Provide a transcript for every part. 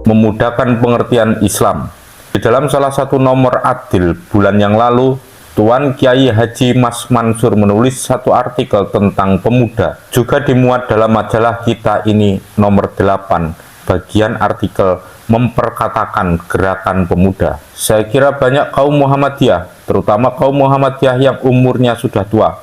Memudahkan pengertian Islam. Di dalam salah satu nomor Adil bulan yang lalu, Tuan Kiai Haji Mas Mansur menulis satu artikel tentang pemuda. Juga dimuat dalam majalah Kita Ini nomor 8, bagian artikel memperkatakan gerakan pemuda. Saya kira banyak kaum Muhammadiyah, terutama kaum Muhammadiyah yang umurnya sudah tua,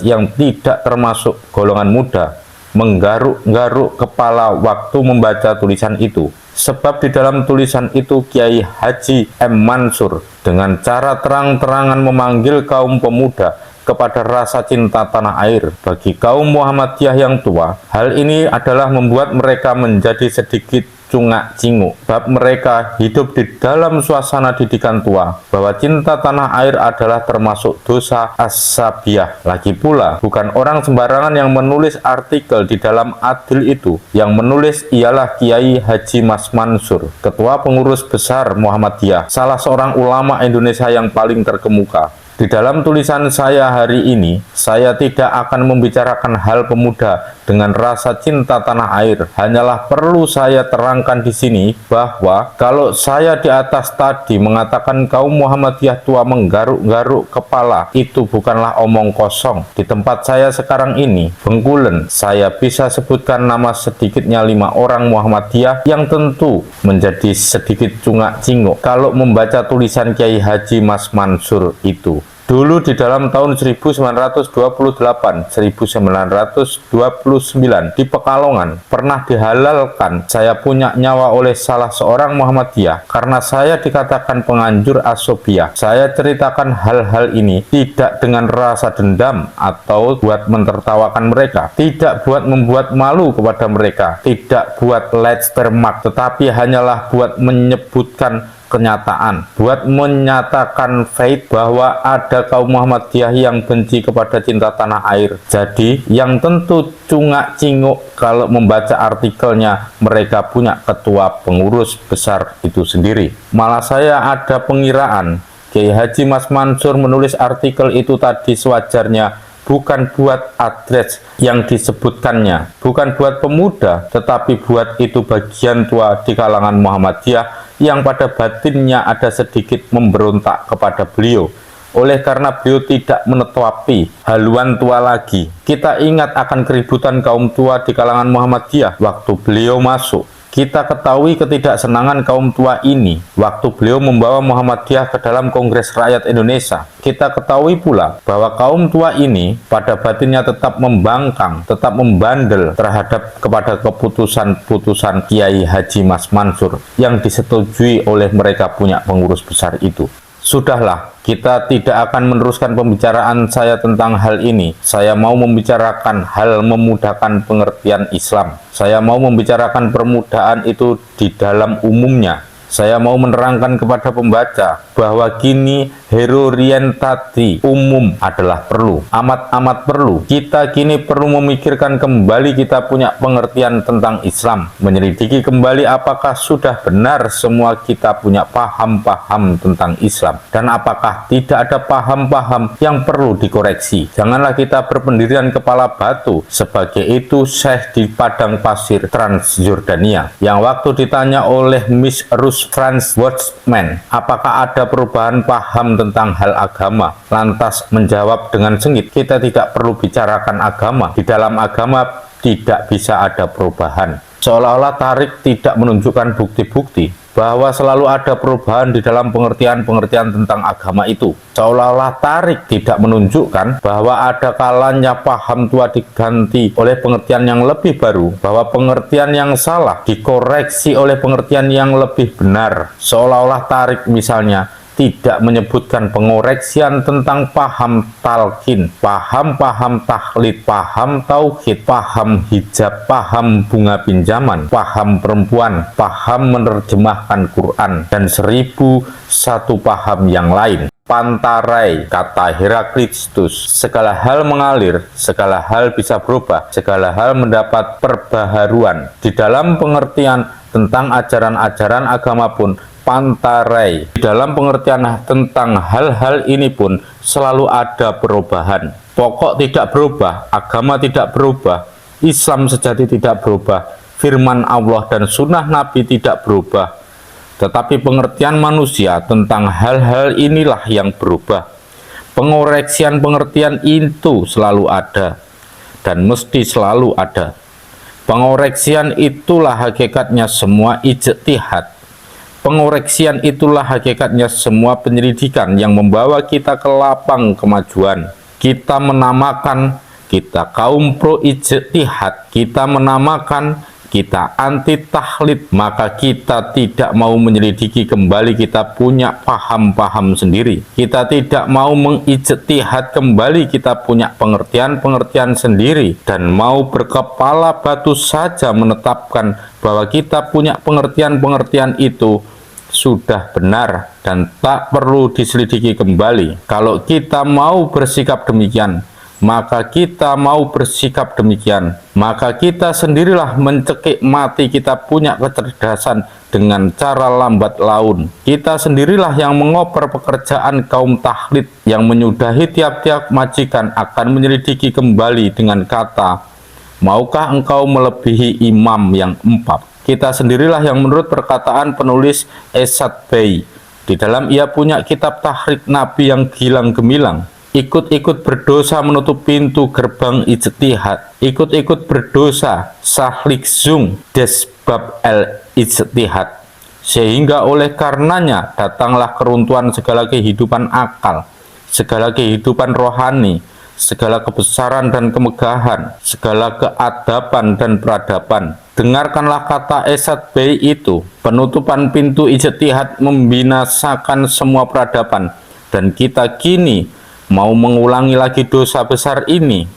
yang tidak termasuk golongan muda, menggaruk-garuk kepala waktu membaca tulisan itu. Sebab di dalam tulisan itu Kiai Haji M. Mansur dengan cara terang-terangan memanggil kaum pemuda kepada rasa cinta tanah air. Bagi kaum Muhammadiyah yang tua, hal ini adalah membuat mereka menjadi sedikit cungak-cinguk, bab mereka hidup di dalam suasana didikan tua, bahwa cinta tanah air adalah termasuk dosa as-sabiyah. Lagi pula, bukan orang sembarangan yang menulis artikel di dalam Adil itu. Yang menulis ialah Kiai Haji Mas Mansur, Ketua Pengurus Besar Muhammadiyah, salah seorang ulama Indonesia yang paling terkemuka. Di dalam tulisan saya hari ini, saya tidak akan membicarakan hal pemuda dengan rasa cinta tanah air. Hanyalah perlu saya terangkan di sini bahwa kalau saya di atas tadi mengatakan kaum Muhammadiyah tua menggaruk-garuk kepala, itu bukanlah omong kosong. Di tempat saya sekarang ini, Bengkulen, saya bisa sebutkan nama sedikitnya 5 orang Muhammadiyah yang tentu menjadi sedikit cungak-cinguk kalau membaca tulisan Kiai Haji Mas Mansur itu. Dulu di dalam tahun 1928-1929 di Pekalongan pernah dihalalkan saya punya nyawa oleh salah seorang Muhammadiyah karena saya dikatakan penganjur asobiah. Saya ceritakan hal-hal ini tidak dengan rasa dendam atau buat mentertawakan mereka, tidak buat membuat malu kepada mereka, tidak buat letztermak, tetapi hanyalah buat menyebutkan kenyataan, buat menyatakan faith bahwa ada kaum Muhammadiyah yang benci kepada cinta tanah air. Jadi yang tentu cungak-cinguk kalau membaca artikelnya mereka punya ketua pengurus besar itu sendiri. Malah saya ada pengiraan Kiai Haji Mas Mansur menulis artikel itu tadi sewajarnya bukan buat adres yang disebutkannya, bukan buat pemuda, tetapi buat itu bagian tua di kalangan Muhammadiyah yang pada batinnya ada sedikit memberontak kepada beliau. Oleh karena beliau tidak menetapi haluan tua lagi. Kita ingat akan keributan kaum tua di kalangan Muhammadiyah waktu beliau masuk. Kita ketahui ketidaksenangan kaum tua ini waktu beliau membawa Muhammadiyah ke dalam Kongres Rakyat Indonesia. Kita ketahui pula bahwa kaum tua ini pada batinnya tetap membangkang, tetap membandel terhadap kepada keputusan-putusan Kiai Haji Mas Mansur yang disetujui oleh mereka punya pengurus besar itu. Sudahlah, kita tidak akan meneruskan pembicaraan saya tentang hal ini. Saya mau membicarakan hal memudahkan pengertian Islam. Saya mau membicarakan permudahan itu di dalam umumnya. Saya mau menerangkan kepada pembaca bahwa kini hero-orientasi umum adalah perlu, amat-amat perlu. Kita kini perlu memikirkan kembali kita punya pengertian tentang Islam, menyelidiki kembali apakah sudah benar semua kita punya paham-paham tentang Islam, dan apakah tidak ada paham-paham yang perlu dikoreksi. Janganlah kita berpendirian kepala batu sebagai itu Syekh di padang pasir Transjordania, yang waktu ditanya oleh Miss Ruth Franz Watchman, apakah ada perubahan paham tentang hal agama, lantas menjawab dengan sengit, kita tidak perlu bicarakan agama, di dalam agama tidak bisa ada perubahan. Seolah-olah Tarik tidak menunjukkan bukti-bukti bahwa selalu ada perubahan di dalam pengertian-pengertian tentang agama itu. Seolah-olah Tarik tidak menunjukkan bahwa ada kalanya paham tua diganti oleh pengertian yang lebih baru, bahwa pengertian yang salah dikoreksi oleh pengertian yang lebih benar. Seolah-olah Tarik misalnya tidak menyebutkan pengoreksian tentang paham talqin, paham-paham taklid, paham tauhid, paham hijab, paham bunga pinjaman, paham perempuan, paham menerjemahkan Quran, dan 1001 paham yang lain. Pantarai, kata Heraklitus, segala hal mengalir, segala hal bisa berubah, segala hal mendapat perbaharuan. Di dalam pengertian tentang ajaran-ajaran agama pun pantarai. Di dalam pengertian tentang hal-hal ini pun selalu ada perubahan. Pokok tidak berubah, agama tidak berubah, Islam sejati tidak berubah, firman Allah dan sunnah Nabi tidak berubah, tetapi pengertian manusia tentang hal-hal inilah yang berubah. Pengoreksian pengertian itu selalu ada dan mesti selalu ada. Pengoreksian itulah hakikatnya semua ijtihad. Pengoreksian itulah hakikatnya semua penyelidikan yang membawa kita ke lapang kemajuan. Kita menamakan kita kaum pro ijtihad, kita menamakan kita anti taklid, maka kita tidak mau menyelidiki kembali, kita punya paham-paham sendiri. Kita tidak mau mengijtihad kembali, kita punya pengertian-pengertian sendiri, dan mau berkepala batu saja menetapkan bahwa kita punya pengertian-pengertian itu sudah benar dan tak perlu diselidiki kembali. Kalau kita mau bersikap demikian, maka kita mau bersikap demikian, maka kita sendirilah mencekik mati kita punya kecerdasan dengan cara lambat laun. Kita sendirilah yang mengoper pekerjaan kaum taklid yang menyudahi tiap-tiap majikan akan menyelidiki kembali dengan kata, maukah engkau melebihi imam yang empat? Kita sendirilah yang menurut perkataan penulis Esad Bey, di dalam ia punya kitab tahrik Nabi yang gilang gemilang, ikut-ikut berdosa menutup pintu gerbang ijtihad, ikut-ikut berdosa sahlik zung desbab el ijtihad, sehingga oleh karenanya datanglah keruntuhan segala kehidupan akal, segala kehidupan rohani, segala kebesaran dan kemegahan, segala keadaban dan peradaban. Dengarkanlah kata Esad Bey itu, penutupan pintu ijtihad membinasakan semua peradaban, dan kita kini mau mengulangi lagi dosa besar ini.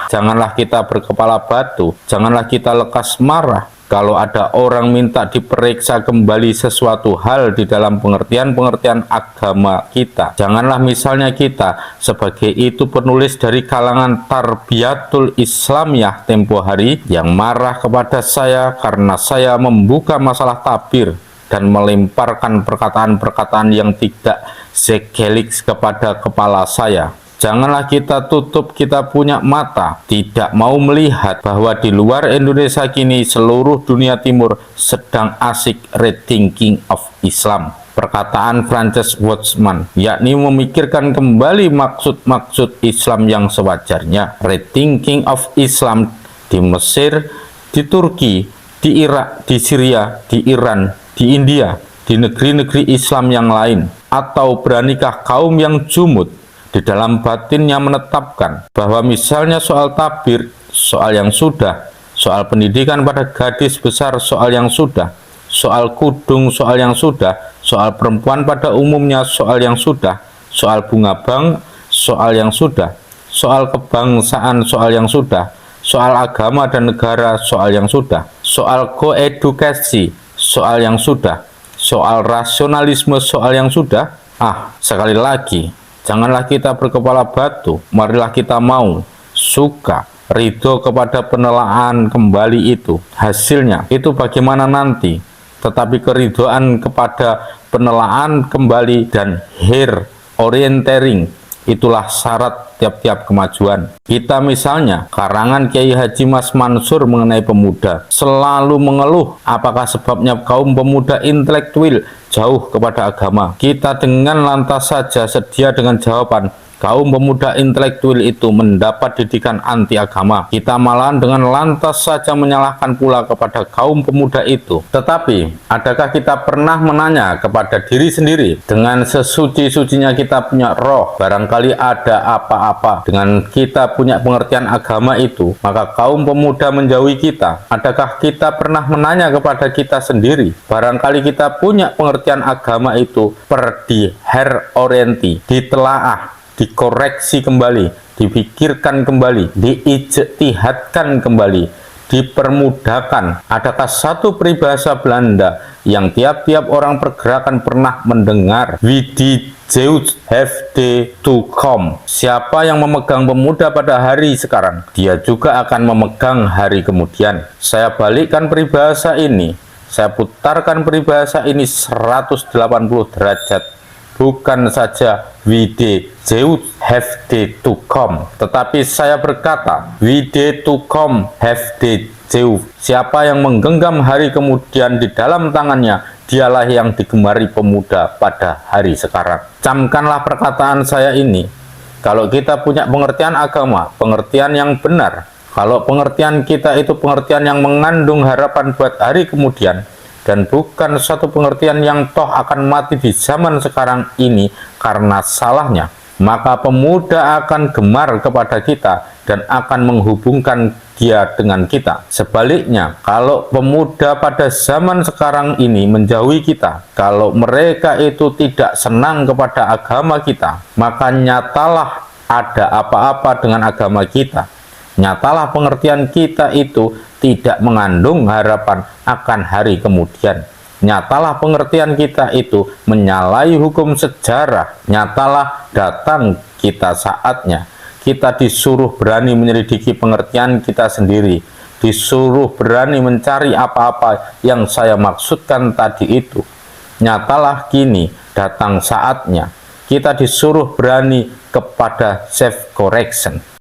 Janganlah kita berkepala batu, janganlah kita lekas marah kalau ada orang minta diperiksa kembali sesuatu hal di dalam pengertian-pengertian agama kita. Janganlah misalnya kita sebagai itu penulis dari kalangan Tarbiyatul Islamiyah tempo hari yang marah kepada saya karena saya membuka masalah tabir dan melemparkan perkataan-perkataan yang tidak sekelix kepada kepala saya. Janganlah kita tutup kita punya mata, tidak mau melihat bahwa di luar Indonesia kini seluruh dunia timur sedang asik rethinking of Islam. Perkataan Frances Watchman, yakni memikirkan kembali maksud-maksud Islam yang sewajarnya. Rethinking of Islam di Mesir, di Turki, di Irak, di Syria, di Iran, di India, di negeri-negeri Islam yang lain. Atau beranikah kaum yang jumud di dalam batinnya menetapkan bahwa misalnya soal tabir, soal yang sudah, soal pendidikan pada gadis besar, soal yang sudah, soal kudung, soal yang sudah, soal perempuan pada umumnya, soal yang sudah, soal bunga bank, soal yang sudah, soal kebangsaan, soal yang sudah, soal agama dan negara, soal yang sudah, soal koedukasi, soal yang sudah, soal rasionalisme, soal yang sudah. Sekali lagi, janganlah kita berkepala batu, marilah kita mau, suka, ridho kepada penelaan kembali itu. Hasilnya itu bagaimana nanti, tetapi keridoan kepada penelaan kembali dan hair orientering itulah syarat tiap-tiap kemajuan. Kita misalnya, karangan Kiai Haji Mas Mansur mengenai pemuda, selalu mengeluh apakah sebabnya kaum pemuda intelektual jauh kepada agama. Kita dengan lantas saja sedia dengan jawaban, kaum pemuda intelektual itu mendapat didikan anti agama. Kita malahan dengan lantas saja menyalahkan pula kepada kaum pemuda itu. Tetapi, adakah kita pernah menanya kepada diri sendiri, dengan sesuci-sucinya kita punya roh, barangkali ada apa-apa dengan kita punya pengertian agama itu, maka kaum pemuda menjauhi kita? Adakah kita pernah menanya kepada kita sendiri, barangkali kita punya pengertian agama itu per di hair orienti, ditelaah, dikoreksi kembali, dipikirkan kembali, diijtihadkan kembali, dipermudahkan. Adakah satu peribahasa Belanda yang tiap-tiap orang pergerakan pernah mendengar? Wie Zeus have they to come. Siapa yang memegang pemuda pada hari sekarang, dia juga akan memegang hari kemudian. Saya balikkan peribahasa ini, saya putarkan peribahasa ini 180 derajat. bukan saja we have they to come, tetapi saya berkata, we to come have they jauh. Siapa yang menggenggam hari kemudian di dalam tangannya, dialah yang digemari pemuda pada hari sekarang. Camkanlah perkataan saya ini. Kalau kita punya pengertian agama, pengertian yang benar, kalau pengertian kita itu pengertian yang mengandung harapan buat hari kemudian, dan bukan suatu pengertian yang toh akan mati di zaman sekarang ini karena salahnya, maka pemuda akan gemar kepada kita dan akan menghubungkan dia dengan kita. Sebaliknya, kalau pemuda pada zaman sekarang ini menjauhi kita, kalau mereka itu tidak senang kepada agama kita, maka nyatalah ada apa-apa dengan agama kita. Nyatalah pengertian kita itu tidak mengandung harapan akan hari kemudian. Nyatalah pengertian kita itu menyalahi hukum sejarah. Nyatalah datang kita saatnya. Kita disuruh berani menyelidiki pengertian kita sendiri. Disuruh berani mencari apa-apa yang saya maksudkan tadi itu. Nyatalah kini datang saatnya. Kita disuruh berani kepada self correction.